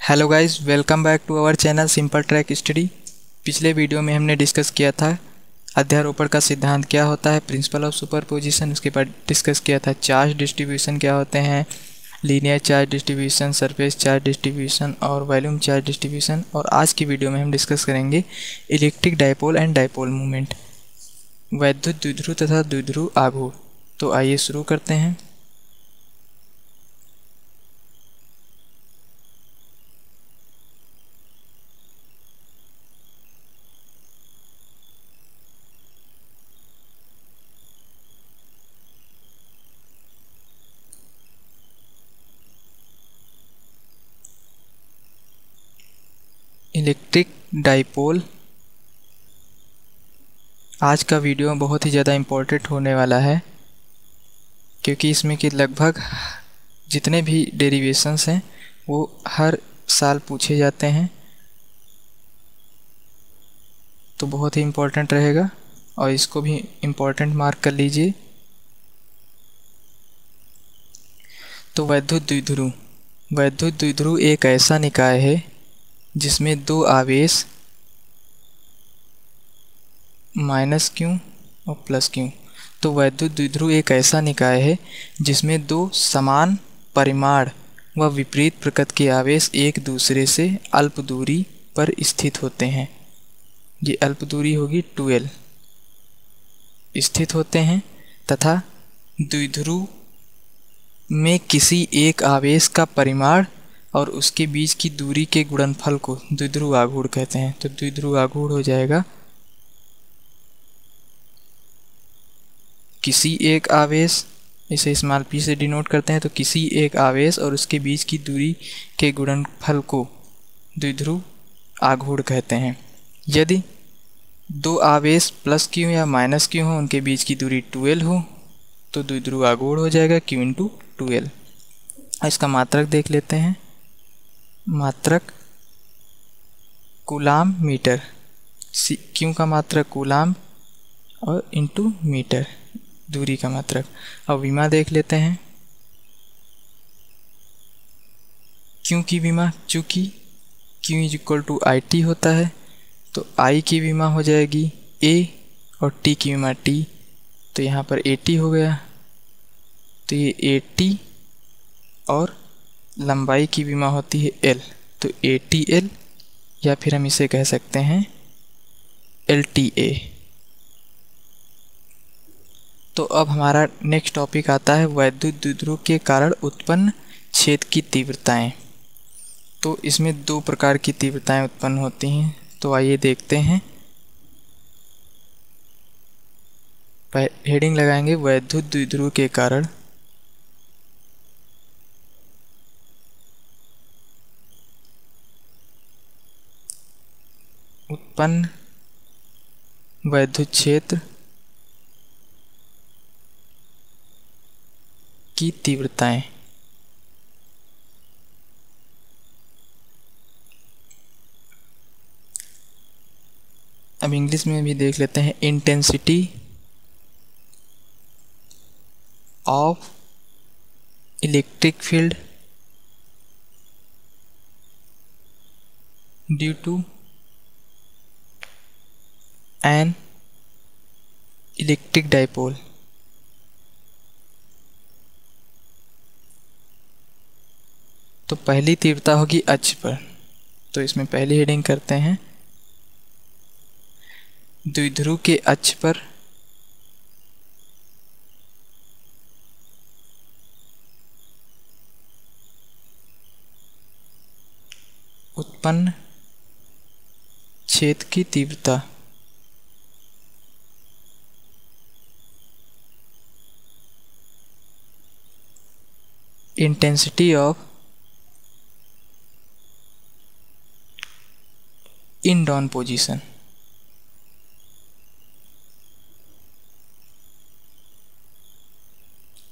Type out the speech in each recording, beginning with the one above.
Hello guys, welcome back to our channel simple track study. पिछले video में हमने discuss किया था अध्यारोपण का सिद्धांत क्या होता है, प्रिंसिपल ऑफ सुपरपोजिशन। उसके बाद डिस्कस किया था चार्ज डिस्ट्रीब्यूशन क्या होते हैं, linear charge distribution, surface charge distribution और वॉल्यूम चार्ज डिस्ट्रीब्यूशन। और आज की वीडियो में हम डिस्कस करेंगे electric dipole and dipole movement, वैद्युत द्विध्रुव तथा द्विध्रुव आघूर्ण। तो आइए शुरू करते हैं। इलेक्ट्रिक डाइपोल, आज का वीडियो बहुत ही ज़्यादा इम्पोर्टेंट होने वाला है, क्योंकि इसमें कि लगभग जितने भी डेरिवेशंस हैं वो हर साल पूछे जाते हैं, तो बहुत ही इम्पोर्टेंट रहेगा और इसको भी इम्पोर्टेंट मार्क कर लीजिए। तो वैद्युत द्विध्रुव एक ऐसा निकाय है जिसमें दो आवेश -Q और +Q। तो वैद्युत द्विध्रुव एक ऐसा निकाय है जिसमें दो समान परिमाण व विपरीत प्रकृति के आवेश एक दूसरे से अल्प दूरी पर स्थित होते हैं। ये अल्प दूरी होगी 2L स्थित होते हैं, तथा द्विध्रुव में किसी एक आवेश का परिमाण और उसके बीच की दूरी के गुणनफल को द्विध्रुव आघूर्ण कहते हैं। तो द्विध्रुव आघूर्ण हो जाएगा किसी एक आवेश, इसे स्मॉल p से डिनोट करते हैं, तो किसी एक आवेश और उसके बीच की दूरी के गुणनफल को द्विध्रुव आघूर्ण कहते हैं। यदि दो आवेश +Q या -Q हो, उनके बीच की दूरी 2L हो, तो द्विध्रुव आघूर्ण हो जाएगा Q × 2L। इसका मात्रक देख लेते हैं। मात्रक कूलाम मीटर, Q का मात्रक कूलाम और इंटू मीटर दूरी का मात्रक। अब विमा देख लेते हैं। Q की विमा, चूँकि Q = IT होता है, तो I की विमा हो जाएगी A और T की विमा T, तो यहाँ पर AT हो गया। तो ये AT और लंबाई की विमा होती है L, तो ATL, या फिर हम इसे कह सकते हैं LTA। तो अब हमारा नेक्स्ट टॉपिक आता है वैद्युत द्विध्रुव के कारण उत्पन्न छेद की तीव्रताएं। तो इसमें दो प्रकार की तीव्रताएं उत्पन्न होती हैं, तो आइए देखते हैं। हेडिंग लगाएंगे वैद्युत द्विध्रुव के कारण उत्पन्न वैद्युत क्षेत्र की तीव्रताएं। अब इंग्लिश में भी देख लेते हैं। Intensity of electric field due to an electric dipole. तो पहली तीव्रता होगी अक्ष पर, तो इसमें पहली हेडिंग करते हैं द्विध्रुव के अक्ष पर उत्पन्न छेद की तीव्रता। Intensity of in down position.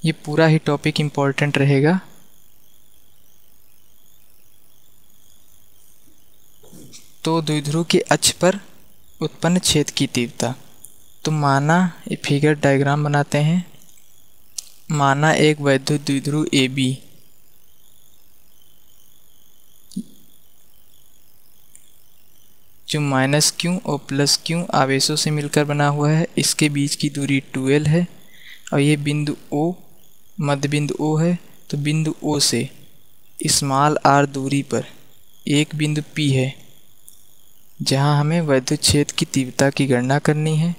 ये पूरा ही टॉपिक इम्पोर्टेंट रहेगा। तो द्विध्रुव के अक्ष पर उत्पन्न छेद की तीव्रता। तो माना ये फिगर डायग्राम बनाते हैं। माना एक वैद्युत द्विध्रुव AB जो माइनस क्यू और प्लस क्यू आवेशों से मिलकर बना हुआ है, इसके बीच की दूरी 2L है और ये बिंदु O, मध्य बिंदु O है। तो बिंदु O से स्मॉल r दूरी पर एक बिंदु P है जहां हमें वैद्युत क्षेत्र की तीव्रता की गणना करनी है।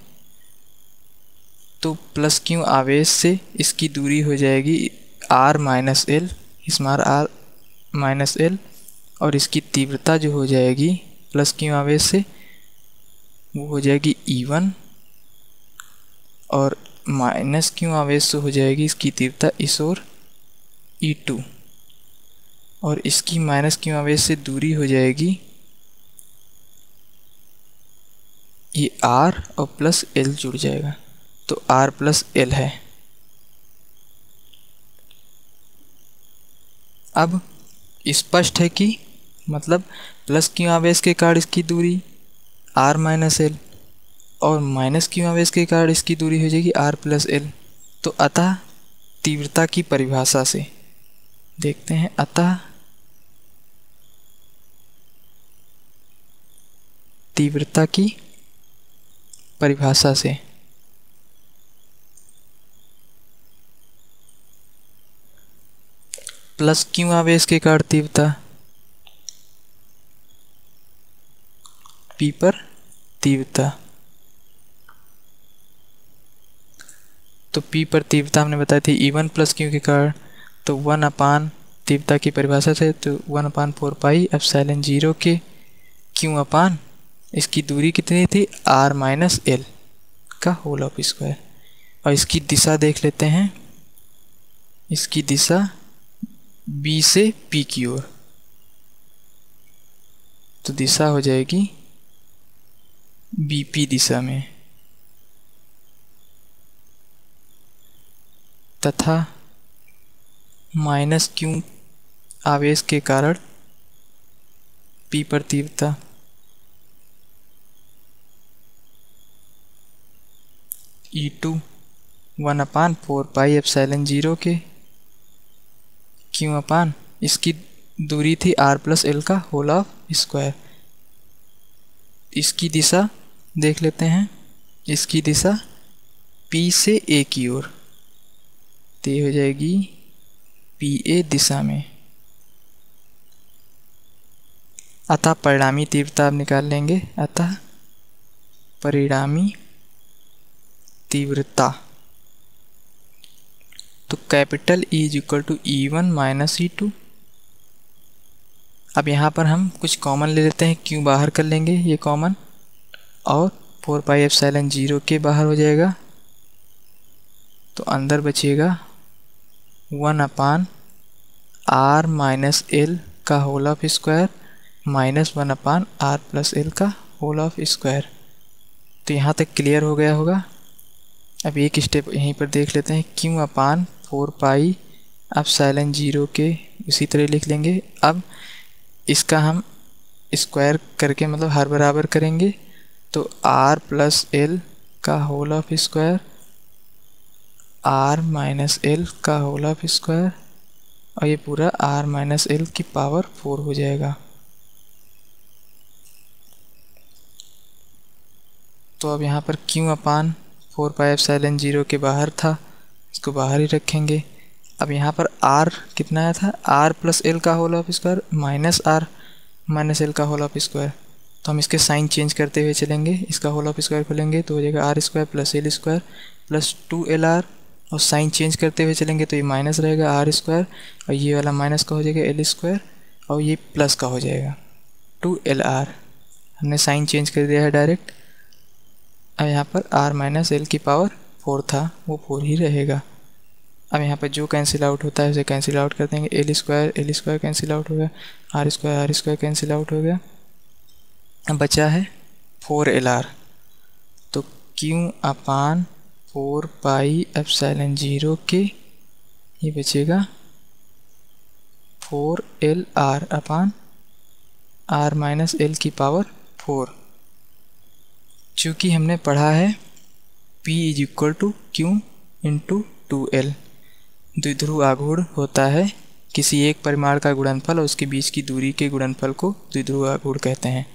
तो प्लस क्यू आवेश से इसकी दूरी हो जाएगी r minus L, small r minus L, और इसकी तीव्रता जो हो जाएगी प्लस क्यू आवेश से वो हो जाएगी E1, और माइनस क्यू आवेश से हो जाएगी इसकी तीव्रता इस ओर E2, और इसकी माइनस क्यू आवेश से दूरी हो जाएगी ये R और प्लस L जुड़ जाएगा, तो R प्लस L है। अब स्पष्ट है कि मतलब प्लस क्यू आवेश के कारण इसकी दूरी R माइनस एल और माइनस क्यू आवेश के कारण इसकी दूरी हो जाएगी R प्लस एल। तो अतः तीव्रता की परिभाषा से देखते हैं, अतः तीव्रता की परिभाषा से प्लस क्यू आवेश के कारण तीव्रता P पर तीव्रता, तो P पर तीव्रता हमने बताई थी E1 प्लस क्यू के कारण, तो 1 अपान तीव्रता की परिभाषा से तो 1/4 पाई एप्सिलॉन 0 के क्यू अपान इसकी दूरी कितनी थी R माइनस एल का होल ऑफ स्क्वायर। और इसकी दिशा देख लेते हैं, इसकी दिशा B से P की ओर, तो दिशा हो जाएगी BP दिशा में, तथा माइनस क्यू आवेश के कारण P पर तीव्रता E2 1/4 पाई एप्सिलॉन 0 के क्यू अपान इसकी दूरी थी R प्लस एल का होल ऑफ स्क्वायर। इसकी दिशा देख लेते हैं, इसकी दिशा P से A की ओर, तो ये हो जाएगी PA दिशा में। अतः परिणामी तीव्रता आप निकाल लेंगे, अतः परिणामी तीव्रता तो capital E is equal to E1 minus E2। अब यहाँ पर हम कुछ कॉमन ले लेते हैं, क्यों बाहर कर लेंगे ये कॉमन, और 4 पाई एप्सिलॉन 0 के बाहर हो जाएगा, तो अंदर बचेगा 1/R माइनस एल का whole of square minus 1/R plus L का होल ऑफ स्क्वायर। तो यहाँ तक क्लियर हो गया होगा। अब एक स्टेप यहीं पर देख लेते हैं, क्यू अपान 4 पाई एप्सिलॉन 0 के उसी तरह लिख लेंगे। अब इसका हम स्क्वायर करके मतलब हर बराबर करेंगे, तो R प्लस एल का whole of square R minus L का होल ऑफ स्क्वायर, और ये पूरा R माइनस एल की पावर 4 हो जाएगा। तो अब यहाँ पर क्यू अपान 4 पाई एप्सिलॉन 0 के बाहर था, इसको बाहर ही रखेंगे। अब यहाँ पर R कितना आया था, R प्लस एल का whole of square minus R minus L का होल ऑफ स्क्वायर। तो हम इसके साइन चेंज करते हुए चलेंगे, इसका होल ऑफ स्क्वायर खोलेंगे तो हो जाएगा R square plus L square plus 2LR, और साइन चेंज करते हुए चलेंगे तो ये माइनस रहेगा R स्क्वायर, और ये वाला माइनस का हो जाएगा एल स्क्वायर, और ये प्लस का हो जाएगा 2LR। हमने साइन चेंज कर दिया है डायरेक्ट। अब यहाँ पर R माइनस एल की पावर 4 था, वो 4 ही रहेगा। अब यहाँ पर जो कैंसिल आउट होता है उसे कैंसिल आउट कर देंगे, एल स्क्वायर कैंसिल आउट हो गया, आर स्क्वायर कैंसिल आउट हो गया। अब बचा है 4LR, तो क्यू अपान 4 पाई एप्सिलॉन 0 के ये बचेगा 4LR upon R minus L की पावर 4। चूँकि हमने पढ़ा है P is equal to Q into 2L, द्विध्रुव आघूर्ण होता है किसी एक परिमाण का गुणनफल और उसके बीच की दूरी के गुणनफल को द्विध्रुव आघूर्ण कहते हैं।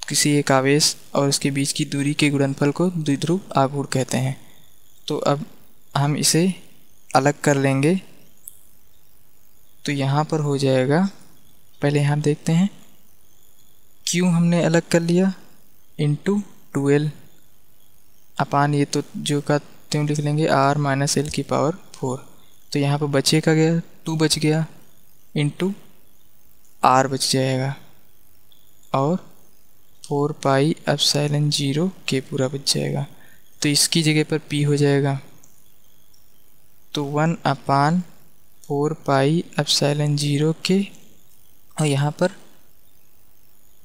किसी एक आवेश और उसके बीच की दूरी के गुणनफल को द्विध्रुव आघूर्ण कहते हैं। तो अब हम इसे अलग कर लेंगे। तो यहाँ पर हो जाएगा, पहले यहाँ देखते हैं, Q हमने अलग कर लिया इंटू 2L अपान ये तो जो का त्यों लिख लेंगे R माइनस L की पावर 4। तो यहाँ पर बचेगा गया 2 बच गया इंटू R बच जाएगा और 4 पाई एप्सिलॉन 0 के पूरा बच जाएगा। तो इसकी जगह पर P हो जाएगा तो 1 अपान 4 पाई एप्सिलॉन 0 के, और यहाँ पर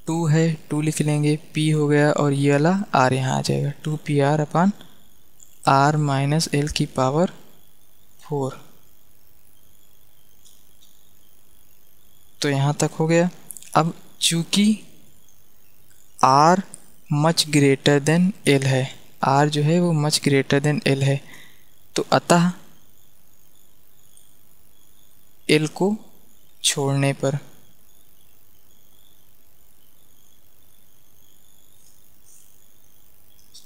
2 है 2 लिख लेंगे, P हो गया और ये वाला R यहाँ आ जाएगा 2PR अपान R माइनस L की पावर 4। तो यहाँ तक हो गया। अब चूँकि R much greater than L है, R जो है वो मच ग्रेटर देन L है, तो अतः L को छोड़ने पर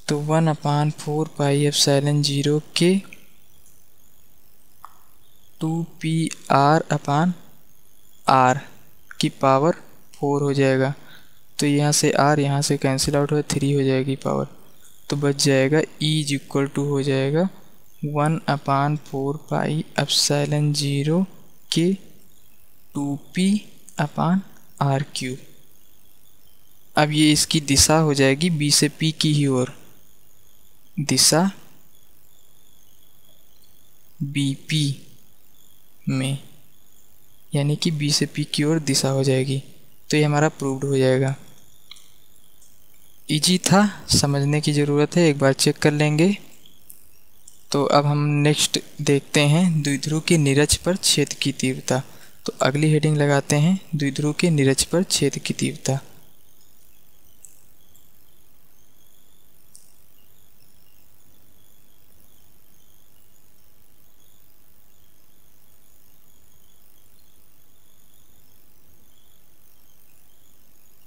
तो 1 अपान 4 पाई एप्सिलॉन 0 के 2PR अपान R की पावर 4 हो जाएगा। तो यहाँ से R यहाँ से कैंसिल आउट हो 3 हो जाएगी पावर, तो बच जाएगा E इज इक्वल टू हो जाएगा 1 अपान 4 पाई एप्सिलॉन 0 के 2P अपान R3। अब ये इसकी दिशा हो जाएगी B से P की ही ओर, दिशा BP में, यानी कि B से P की ओर दिशा हो जाएगी। तो ये हमारा प्रूव्ड हो जाएगा। इजी था, समझने की ज़रूरत है, एक बार चेक कर लेंगे। तो अब हम नेक्स्ट देखते हैं द्विध्रुव के निरक्ष पर छेद की तीव्रता। तो अगली हेडिंग लगाते हैं द्विध्रुव के निरक्ष पर छेद की तीव्रता।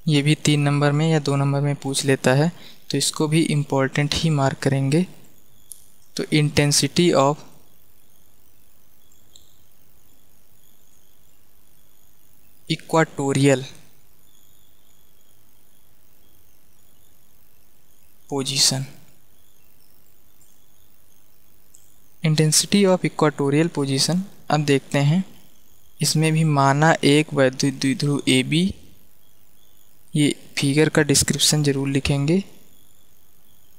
ये भी 3 नंबर में या 2 नंबर में पूछ लेता है, तो इसको भी इम्पोर्टेंट ही मार्क करेंगे। तो intensity of equatorial position, intensity of equatorial position. अब देखते हैं, इसमें भी माना एक वैद्युत द्विध्रुव AB, ये फिगर का डिस्क्रिप्शन ज़रूर लिखेंगे,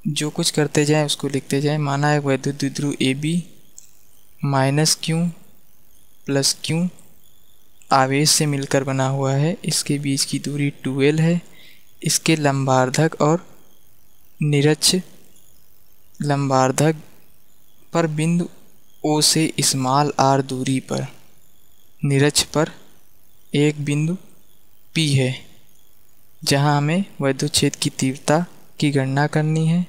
जो कुछ करते जाएं उसको लिखते जाएं। माना एक वैद्युत द्विध्रुव AB minus Q plus Q आवेश से मिलकर बना हुआ है, इसके बीच की दूरी 2L है, इसके लंबार्धक और निरक्ष लंबार्धक पर बिंदु O से स्मॉल r दूरी पर निरक्ष पर एक बिंदु P है, जहां हमें वैद्युत छेद की तीव्रता की गणना करनी है।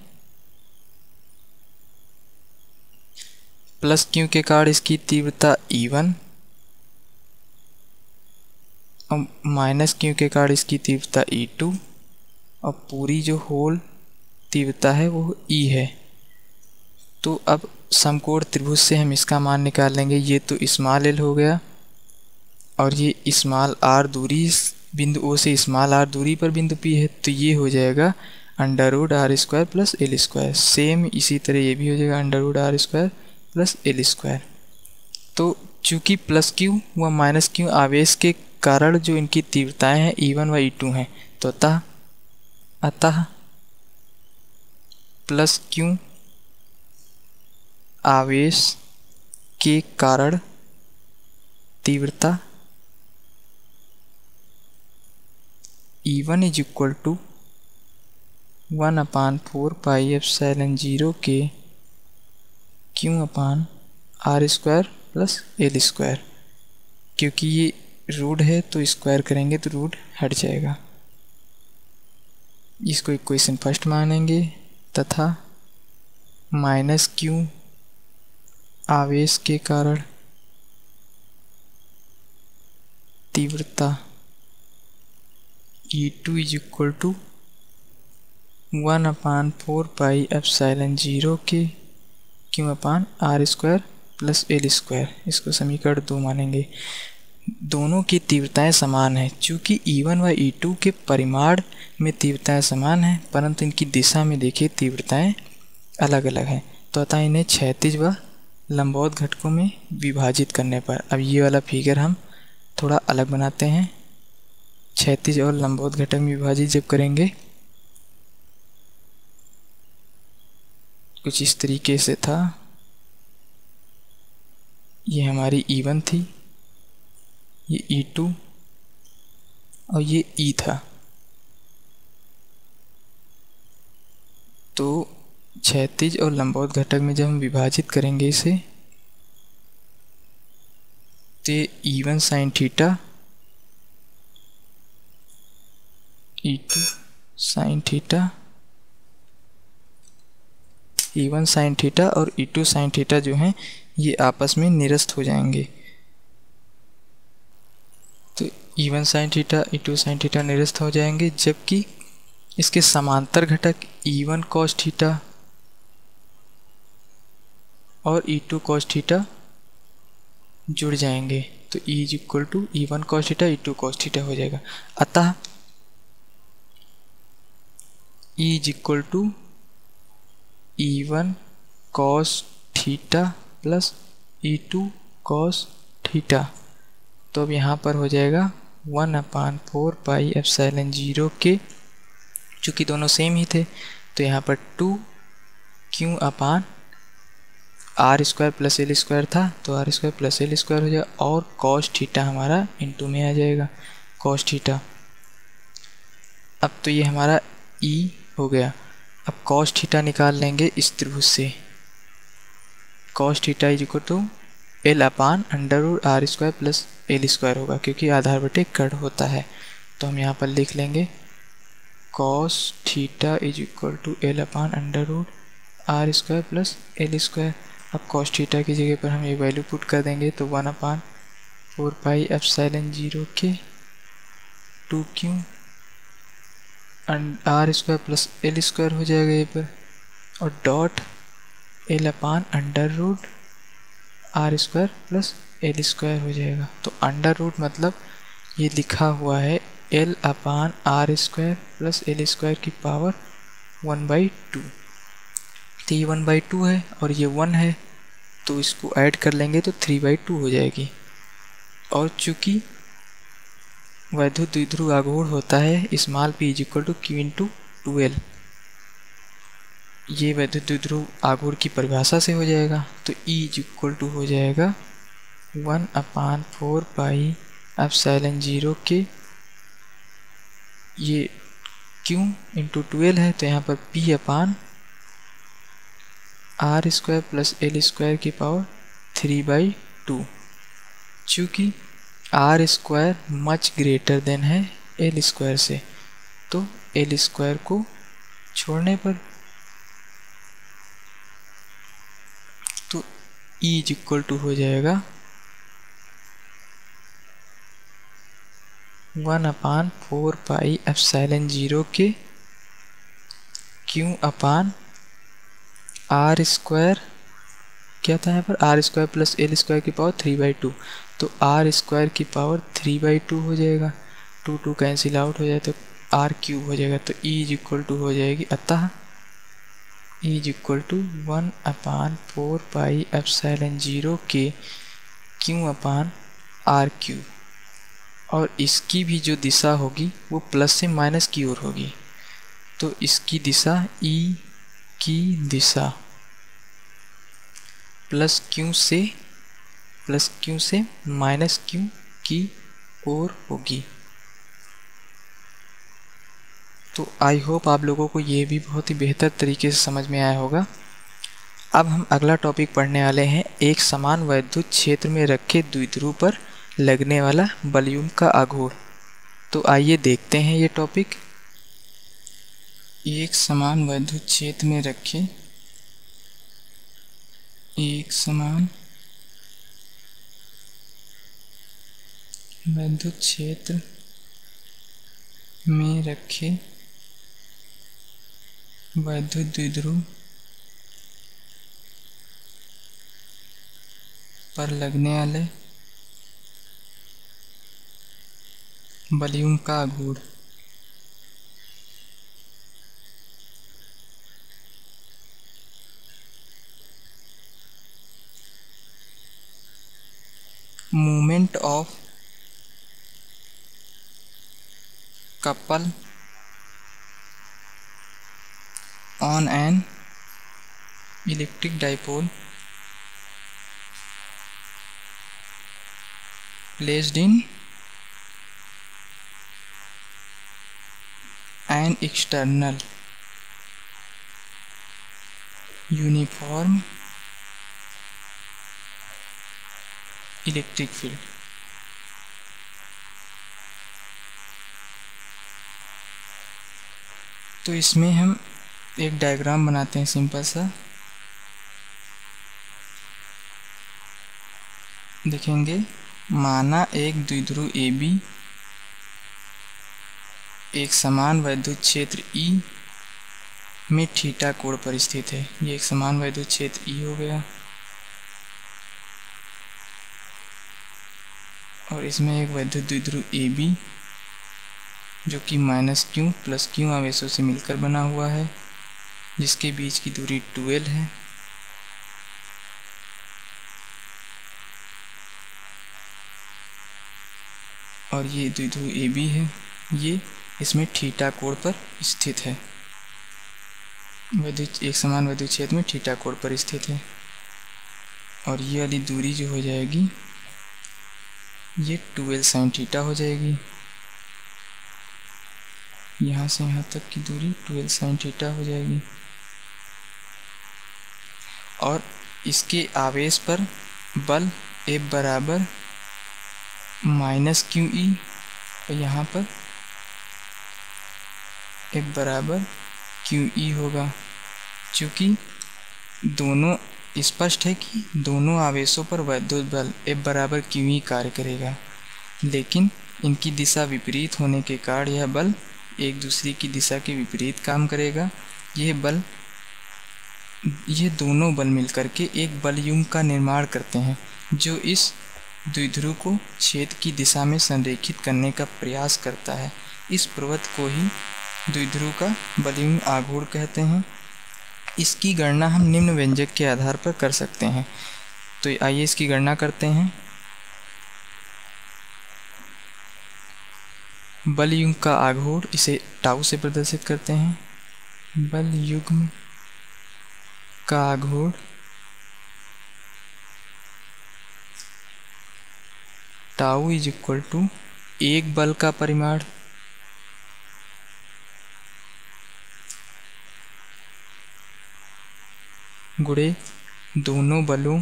प्लस Q के कारण इसकी तीव्रता E1 और माइनस Q के कारण इसकी तीव्रता E2 और पूरी जो होल तीव्रता है वो E है। तो अब समकोण त्रिभुज से हम इसका मान निकाल लेंगे। ये तो स्मॉल l हो गया और ये स्मॉल r दूरी बिंदु O से स्मॉल r दूरी पर बिंदु P है, तो ये हो जाएगा √r² प्लस l²। सेम इसी तरह ये भी हो जाएगा √r² प्लस l²। तो चूँकि प्लस Q व माइनस Q आवेश के कारण जो इनकी तीव्रताएं हैं E1 व E2 हैं, तो अतः प्लस Q आवेश के कारण तीव्रता E1 is equal to 1 upon 4 pi epsilon 0 के Q अपान R² प्लस l²। क्योंकि ये रूट है तो स्क्वायर करेंगे तो रूट हट जाएगा। इसको इक्वेशन फर्स्ट मानेंगे तथा माइनस Q आवेश के कारण तीव्रता E2 इज इक्वल टू 1/4πε0 के Q/r² प्लस L²। इसको समीकरण 2 मानेंगे। दोनों की तीव्रताएं समान हैं। चूँकि E1 व E2 के परिमाण में तीव्रताएं समान हैं, परंतु इनकी दिशा में देखिए तीव्रताएं अलग अलग हैं। तो अतः इन्हें क्षैतिज व लंबवत घटकों में विभाजित करने पर, अब ये वाला फिगर हम थोड़ा अलग बनाते हैं। क्षैतिज और लंबवत घटक में विभाजित जब करेंगे कुछ इस तरीके से था। ये हमारी E1 थी, ये E2 और ये E था। तो क्षैतिज और लंबवत घटक में जब हम विभाजित करेंगे इसे, तो E1 sin theta, E2 sin theta, E1 sin theta और E2 sin थीटा जो हैं ये आपस में निरस्त हो जाएंगे। तो E1 sin theta, E2 sin theta निरस्त हो जाएंगे, जबकि इसके समांतर घटक E1 cos थीटा और E2 cos थीटा जुड़ जाएंगे। तो E is equal to E1 cos theta, E2 cos theta हो जाएगा। अतः E is equal to E1 cos theta plus E2 cos theta. तो अब यहाँ पर हो जाएगा 1/4πε0 के, चूँकि दोनों सेम ही थे तो यहाँ पर 2Q/r² प्लस L² था, तो r² प्लस L² हो जाएगा, और cos थीटा हमारा इंटू में आ जाएगा cos थीटा। अब तो ये हमारा E हो गया। अब cos थीटा निकाल लेंगे इस त्रिभुज से। cos theta is equal to L/√r² plus L² होगा, क्योंकि आधार बटे कर्ण होता है। तो हम यहाँ पर लिख लेंगे cos theta is equal to L/√r² plus L²। अब cos थीटा की जगह पर हम ये वैल्यू पुट कर देंगे, तो 1/4πε0 के 2Q/r² प्लस L² हो जाएगा ये पर, और डॉट L/√r² प्लस L² हो जाएगा। तो अंडर रूट मतलब ये लिखा हुआ है L/r² प्लस L² की पावर 1/2। तो ये 1/2 है और ये 1 है, तो इसको ऐड कर लेंगे तो 3/2 हो जाएगी। और चूँकि वैद्युत द्विध्रुव आघूर्ण होता है small p is equal to Q/2L, ये वैद्युत द्विध्रुव आघूर्ण की परिभाषा से हो जाएगा। तो E इज इक्वल टू हो जाएगा 1/4πε0 के, ये Q/2L है, तो यहाँ पर P/r² प्लस L² की पावर 3/2। चूँकि r² मच ग्रेटर देन है L² से, तो L² को छोड़ने पर तो E इज इक्वल टू हो जाएगा 1/4πε0 के Q/r², क्या था यहाँ पर r² प्लस L² की पावर 3/2, तो r² की पावर 3/2 हो जाएगा। 2 कैंसिल आउट हो जाए तो r³ हो जाएगा। तो E इज इक्वल टू हो जाएगी, अतः E इज इक्वल टू 1/4πε0 के Q/r³, और इसकी भी जो दिशा होगी वो प्लस से माइनस की ओर होगी। तो इसकी दिशा E की दिशा प्लस Q से माइनस Q की ओर होगी। तो आई होप आप लोगों को ये भी बहुत ही बेहतर तरीके से समझ में आया होगा। अब हम अगला टॉपिक पढ़ने वाले हैं, एक समान वैद्युत क्षेत्र में रखे द्विध्रुव पर लगने वाला बलयुग्म का आघूर्ण। तो आइए देखते हैं ये टॉपिक। एक समान वैद्युत क्षेत्र में रखे एक समान वैद्युत क्षेत्र में रखे वैद्युत द्विध्रुव पर लगने वाले बलयुग्म का आघूर्ण movement of couple on an electric dipole placed in an external uniform electric field। तो इसमें हम एक डायग्राम बनाते हैं सिंपल सा, देखेंगे। माना एक द्विध्रुव AB एक समान वैद्युत क्षेत्र E में थीटा कोण पर स्थित है। ये एक समान वैद्युत क्षेत्र E हो गया और इसमें एक वैद्युत द्विध्रुव AB जो कि -q + q आवेशों से मिलकर बना हुआ है, जिसके बीच की दूरी 2l है। और ये द्विध्रुव AB है, ये इसमें थीटा कोण पर स्थित है। वैद्युत एक समान वैद्युत क्षेत्र में थीटा कोण पर स्थित है। और ये वाली दूरी जो हो जाएगी ये 2l sin थीटा हो जाएगी। यहाँ से यहाँ तक की दूरी 2l sin थीटा हो जाएगी। और इसके आवेश पर बल F बराबर -QE और यहाँ पर F बराबर QE होगा, क्योंकि दोनों स्पष्ट है कि दोनों आवेशों पर वैद्युत बल F बराबर QE कार्य करेगा, लेकिन इनकी दिशा विपरीत होने के कारण यह बल एक दूसरे की दिशा के विपरीत काम करेगा। ये दोनों बल मिलकर के एक बलयुग्म का निर्माण करते हैं, जो इस द्विध्रुव को छेद की दिशा में संरेखित करने का प्रयास करता है। इस प्रवृत्ति को ही द्विध्रुव का बलयुग्म आघूर्ण कहते हैं। इसकी गणना हम निम्न व्यंजक के आधार पर कर सकते हैं। तो आइए इसकी गणना करते हैं। बलयुग्म का आघूर्ण, इसे टाउ से प्रदर्शित करते हैं। बलयुग्म का आघूर्ण टाउ इज इक्वल टू एक बल का परिमाण गुणे दोनों बलों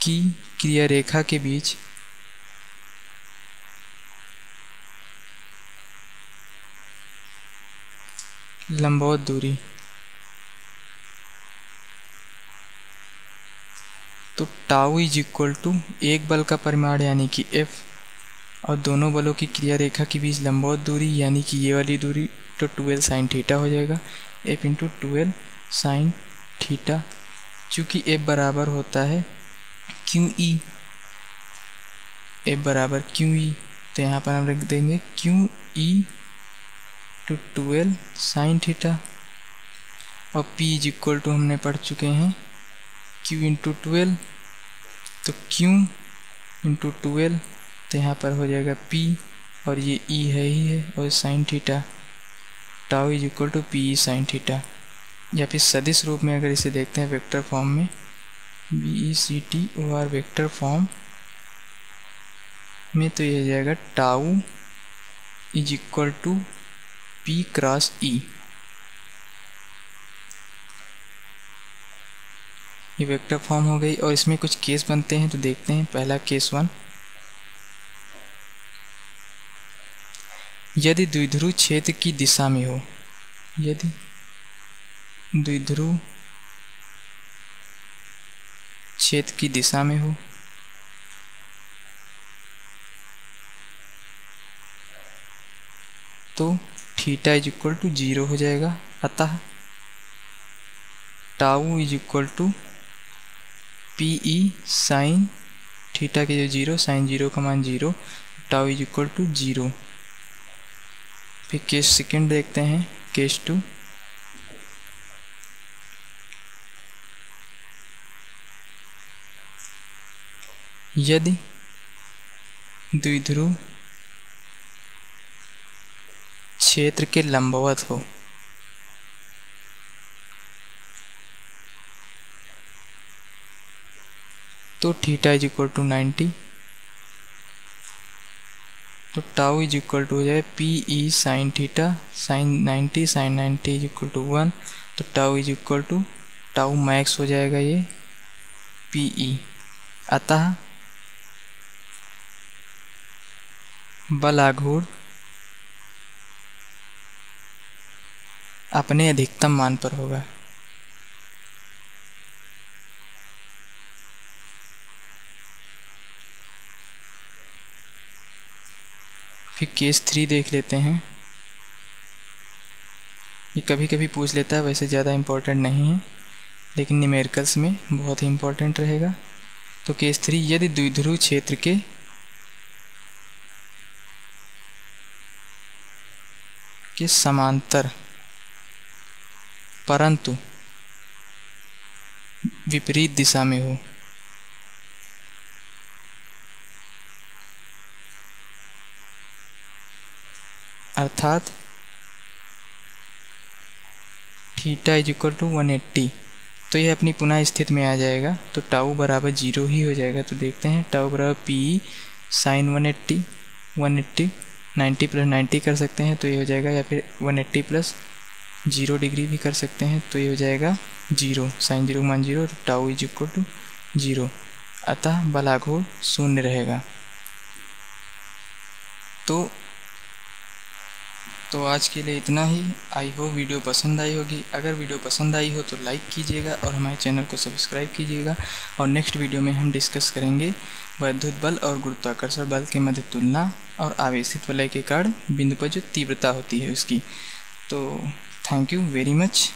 की क्रिया रेखा के बीच लंबवत दूरी। तो टाउ इज इक्वल टू एक बल का परिमाण यानी कि F और दोनों बलों की क्रिया रेखा के बीच लंबवत दूरी यानी कि ये वाली दूरी, तो 2l sin थीटा हो जाएगा। F × 2l sin थीटा, चूँकि F बराबर होता है QE, F बराबर QE, तो यहाँ पर हम रख देंगे QE × 2l sin थीटा। और P इज इक्वल टू हमने पढ़ चुके हैं Q × 2l, तो Q × 2l, तो यहाँ पर हो जाएगा P और ये E है ही है, और sin theta tau is equal to PE sin theta. या फिर सदिश रूप में अगर इसे देखते हैं वेक्टर फॉर्म में, BECTOR वेक्टर फॉर्म में, तो ये हो जाएगा tau is equal to P × E। ये वेक्टर फॉर्म हो गई। और इसमें कुछ केस बनते हैं, तो देखते हैं। पहला केस 1, यदि द्विध्रुव क्षेत्र की दिशा में हो, यदि द्विध्रुव क्षेत्र की दिशा में हो तो थीटा इज इक्वल टू 0 हो जाएगा। अतः tau is equal to P E sine theta के जो 0 साइन 0 का मान 0, टाउ इज इक्वल टू 0। फिर केस सेकेंड देखते हैं, केस 2। यदि द्विध्रुव क्षेत्र के लंबवत हो तो थीटा इज इक्वल टू 90, तो टाउ इज इक्वल टू हो जाए P E sine theta sine 90 is equal to 1, तो tau is equal to tau max हो जाएगा ये पी ई। अतः बल आघूर्ण अपने अधिकतम मान पर होगा। फिर केस 3 देख लेते हैं। ये कभी कभी पूछ लेता है, वैसे ज़्यादा इम्पोर्टेंट नहीं है, लेकिन न्यूमेरिकल्स में बहुत ही इम्पोर्टेंट रहेगा। तो केस 3, यदि द्विध्रुव क्षेत्र के समांतर परंतु विपरीत दिशा में हो, अर्थात थीटा इज इक्वल टू 180, तो यह अपनी पुनः स्थिति में आ जाएगा, तो टाउ बराबर 0 ही हो जाएगा। तो देखते हैं, टाउ बराबर पी साइन 180 90 प्लस 90 कर सकते हैं तो ये हो जाएगा, या फिर 180 प्लस 0 डिग्री भी कर सकते हैं तो ये हो जाएगा 0, साइन 0 मान 0, तो टाउ इज इक्वल टू 0। अतः बल आघूर्ण 0 रहेगा। तो आज के लिए इतना ही। आई होप वीडियो पसंद आई होगी। अगर वीडियो पसंद आई हो तो लाइक कीजिएगा और हमारे चैनल को सब्सक्राइब कीजिएगा। और नेक्स्ट वीडियो में हम डिस्कस करेंगे वैद्युत बल और गुरुत्वाकर्षण बल के मध्य तुलना और आवेशित वलय के कारण बिंदु पर जो तीव्रता होती है उसकी। तो थैंक यू वेरी मच।